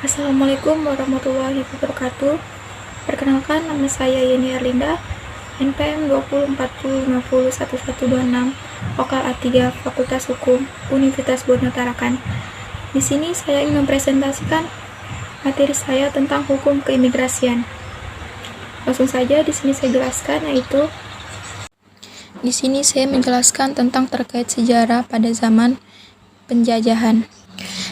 Assalamualaikum warahmatullahi wabarakatuh. Perkenalkan, nama saya Yeni Erlinda, NPM 2040501126, Vokal A3, Fakultas Hukum, Universitas Borneo Tarakan. Di sini saya ingin mempresentasikan materi saya tentang hukum keimigrasian. Langsung saja di sini saya jelaskan, yaitu di sini saya menjelaskan tentang terkait sejarah pada zaman penjajahan.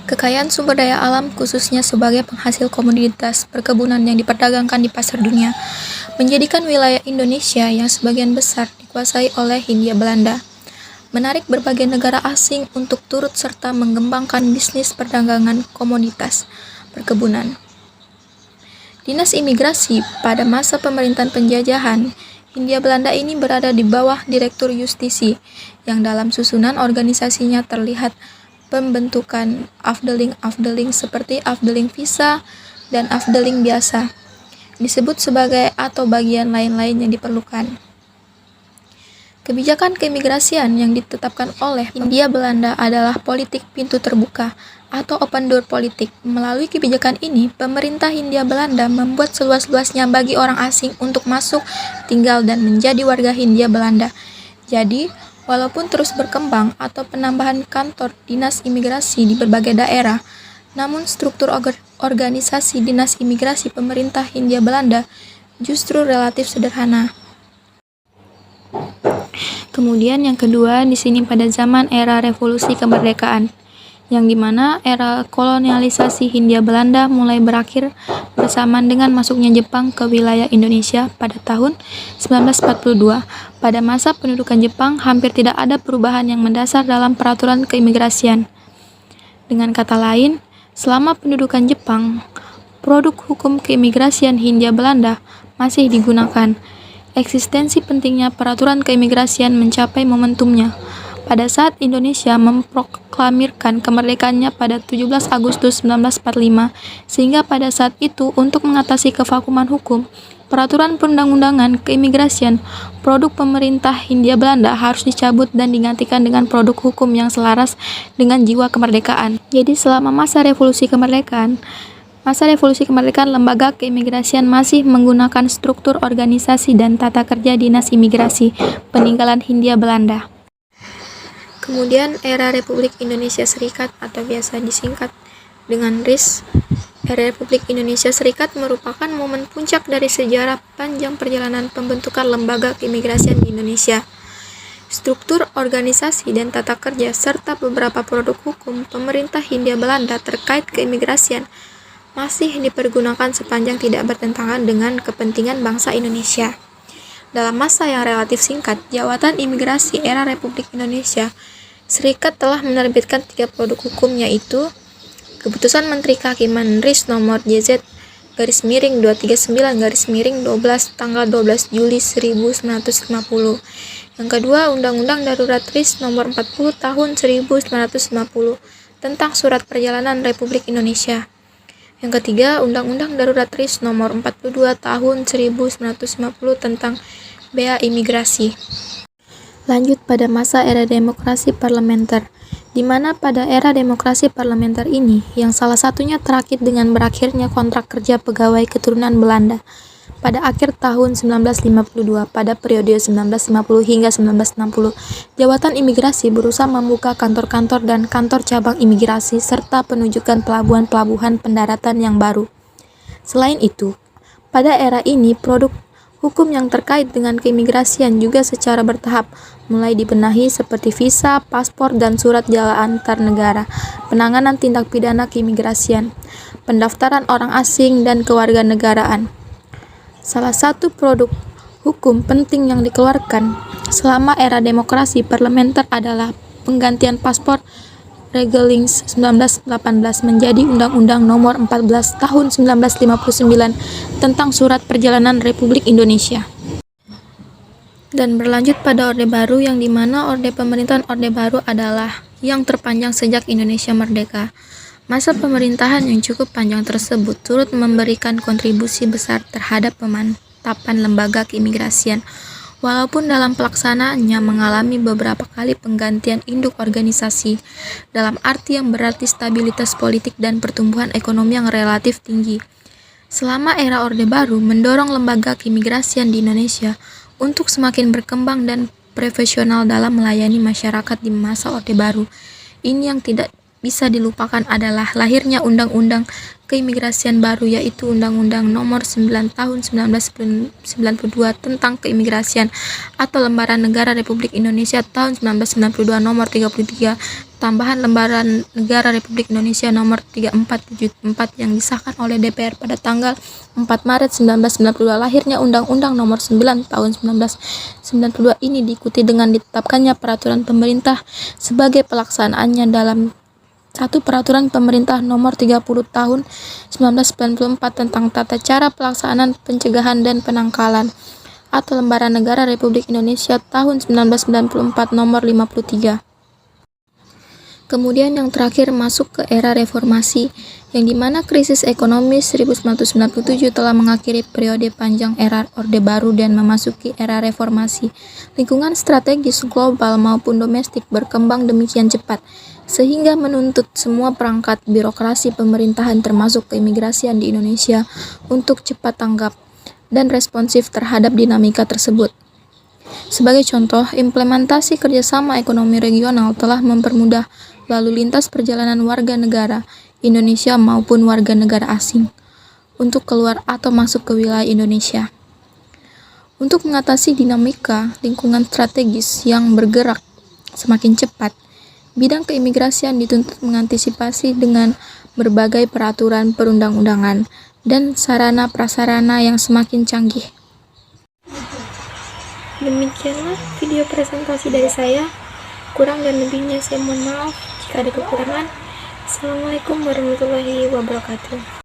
Kekayaan sumber daya alam khususnya sebagai penghasil komoditas perkebunan yang diperdagangkan di pasar dunia menjadikan wilayah Indonesia yang sebagian besar dikuasai oleh Hindia Belanda menarik berbagai negara asing untuk turut serta mengembangkan bisnis perdagangan komoditas perkebunan. Dinas Imigrasi pada masa pemerintahan penjajahan Hindia Belanda ini berada di bawah Direktur Justisi yang dalam susunan organisasinya terlihat pembentukan afdeling seperti afdeling visa dan afdeling biasa, disebut sebagai atau bagian lain-lain yang diperlukan. Kebijakan keimigrasian yang ditetapkan oleh Hindia Belanda adalah politik pintu terbuka atau open door politik. Melalui kebijakan ini, pemerintah Hindia Belanda membuat seluas-luasnya bagi orang asing untuk masuk, tinggal, dan menjadi warga Hindia Belanda. Jadi, walaupun terus berkembang atau penambahan kantor dinas imigrasi di berbagai daerah, namun struktur organisasi dinas imigrasi pemerintah Hindia Belanda justru relatif sederhana. Kemudian yang kedua, di sini pada zaman era revolusi kemerdekaan, yang dimana era kolonialisasi Hindia Belanda mulai berakhir bersamaan dengan masuknya Jepang ke wilayah Indonesia pada tahun 1942. Pada masa pendudukan Jepang, hampir tidak ada perubahan yang mendasar dalam peraturan keimigrasian. Dengan kata lain, selama pendudukan Jepang, produk hukum keimigrasian Hindia Belanda masih digunakan. Eksistensi pentingnya peraturan keimigrasian mencapai momentumnya pada saat Indonesia memproklamirkan kemerdekaannya pada 17 Agustus 1945, sehingga pada saat itu untuk mengatasi kevakuman hukum, peraturan perundang-undangan keimigrasian produk pemerintah Hindia Belanda harus dicabut dan digantikan dengan produk hukum yang selaras dengan jiwa kemerdekaan. Jadi selama masa revolusi kemerdekaan, lembaga keimigrasian masih menggunakan struktur organisasi dan tata kerja dinas imigrasi peninggalan Hindia Belanda. Kemudian era Republik Indonesia Serikat atau biasa disingkat dengan RIS. Era Republik Indonesia Serikat merupakan momen puncak dari sejarah panjang perjalanan pembentukan lembaga keimigrasian di Indonesia. Struktur organisasi dan tata kerja serta beberapa produk hukum pemerintah Hindia Belanda terkait keimigrasian masih dipergunakan sepanjang tidak bertentangan dengan kepentingan bangsa Indonesia. Dalam masa yang relatif singkat, Jabatan Imigrasi era Republik Indonesia Serikat telah menerbitkan 3 produk hukum, yaitu Keputusan Menteri Kehakiman RIS nomor JZ-239-12 tanggal 12 Juli 1950. Yang kedua, Undang-Undang Darurat RIS nomor 40 tahun 1950 tentang Surat Perjalanan Republik Indonesia. Yang ketiga, Undang-Undang Darurat RIS nomor 42 tahun 1950 tentang Bea Imigrasi. Lanjut pada masa era demokrasi parlementer, di mana pada era demokrasi parlementer ini, yang salah satunya terakit dengan berakhirnya kontrak kerja pegawai keturunan Belanda pada akhir tahun 1952, pada periode 1950 hingga 1960, Jabatan Imigrasi berusaha membuka kantor-kantor dan kantor cabang imigrasi serta penunjukan pelabuhan-pelabuhan pendaratan yang baru. Selain itu, pada era ini produk hukum yang terkait dengan keimigrasian juga secara bertahap mulai dibenahi seperti visa, paspor, dan surat jalan antar negara, penanganan tindak pidana keimigrasian, pendaftaran orang asing, dan kewarganegaraan. Salah satu produk hukum penting yang dikeluarkan selama era demokrasi parlementer adalah penggantian paspor Regelings 1918 menjadi Undang-Undang Nomor 14 Tahun 1959 tentang Surat Perjalanan Republik Indonesia. Dan berlanjut pada Orde Baru, yang dimana pemerintahan Orde Baru adalah yang terpanjang sejak Indonesia merdeka. Masa pemerintahan yang cukup panjang tersebut turut memberikan kontribusi besar terhadap pemantapan lembaga keimigrasian Walaupun dalam pelaksanaannya mengalami beberapa kali penggantian induk organisasi, dalam arti yang berarti stabilitas politik dan pertumbuhan ekonomi yang relatif tinggi. Selama era Orde Baru mendorong lembaga keimigrasian di Indonesia untuk semakin berkembang dan profesional dalam melayani masyarakat di masa Orde Baru. Ini yang tidak bisa dilupakan adalah lahirnya Undang-Undang Keimigrasian baru, yaitu Undang-Undang Nomor 9 Tahun 1992 tentang Keimigrasian atau Lembaran Negara Republik Indonesia tahun 1992 Nomor 33, tambahan Lembaran Negara Republik Indonesia Nomor 3474 yang disahkan oleh DPR pada tanggal 4 Maret 1992. Lahirnya Undang-Undang Nomor 9 Tahun 1992 ini diikuti dengan ditetapkannya peraturan pemerintah sebagai pelaksanaannya dalam satu Peraturan Pemerintah Nomor 30 Tahun 1994 tentang tata cara pelaksanaan pencegahan dan penangkalan atau Lembaran Negara Republik Indonesia tahun 1994 Nomor 53. Kemudian yang terakhir masuk ke era reformasi, yang dimana krisis ekonomi 1997 telah mengakhiri periode panjang era Orde Baru dan memasuki era reformasi. Lingkungan strategis global maupun domestik berkembang demikian cepat, sehingga menuntut semua perangkat birokrasi pemerintahan termasuk keimigrasian di Indonesia untuk cepat tanggap dan responsif terhadap dinamika tersebut. Sebagai contoh, implementasi kerjasama ekonomi regional telah mempermudah lalu lintas perjalanan warga negara Indonesia maupun warga negara asing untuk keluar atau masuk ke wilayah Indonesia. Untuk mengatasi dinamika lingkungan strategis yang bergerak semakin cepat, bidang keimigrasian dituntut mengantisipasi dengan berbagai peraturan perundang-undangan dan sarana prasarana yang semakin canggih. Demikianlah video presentasi dari saya. Kurang dan lebihnya saya mohon maaf jika ada kekurangan. Assalamualaikum warahmatullahi wabarakatuh.